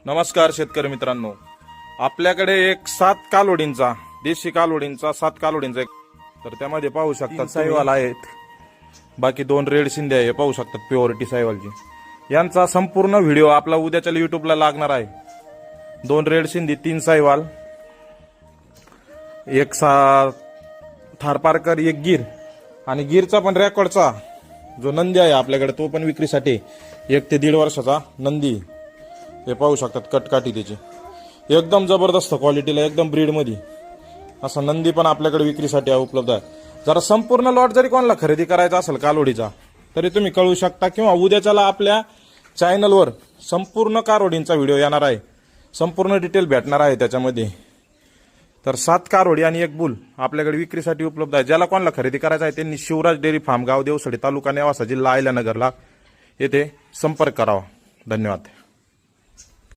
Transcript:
नमस्कार शेतकरी मित्रांनो, आपल्याकडे एक 7 कालोडींचा देशी कालोडींचा 7 कालोडींचा तर त्यामध्ये पाहू शकतात साईवाल आहेत, बाकी 2 रेड शिंदे आहे पाहू शकतात प्युअरिटी साईवालची। यांचा संपूर्ण व्हिडिओ आपला उद्याच्या युट्यूबला लागणार आहे। 2 रेड शिंदे, 3 साईवाल, एक थारपारकर, एक गिर आणि गिरचा पण रेकॉर्डचा जो नंदी आहे आपल्याकडे तो पण विक्रीसाठी 1 ते 1.5 वर्षाचा नंदी। हे पाहू शकतात कटकाठी त्याची एकदम जबरदस्त क्वालिटीला, एकदम ब्रीड मध्ये असा नंदी पण आपल्याकडे विक्रीसाठी उपलब्ध आहे। जरा संपूर्ण लॉट जरी कोणाला खरेदी करायचा असेल कालोडीचा तरी तुम्ही कळू शकता, किंवा उद्याच्याला आपल्या चॅनलवर संपूर्ण कारोडींचा व्हिडिओ येणार आहे, संपूर्ण डिटेल भेटणार आहे त्याच्यामध्ये। तर 7 कारोडी आणि 1 बुल आपल्याकडे विक्रीसाठी उपलब्ध आहे। ज्याला कोणाला खरेदी करायचा आहे त्यांनी शिवराज डेअरी फार्म, गाव देवसडी, तालुका नेवासा, जिल्हा अहिल्यानगरला येथे संपर्क करावा। धन्यवाद।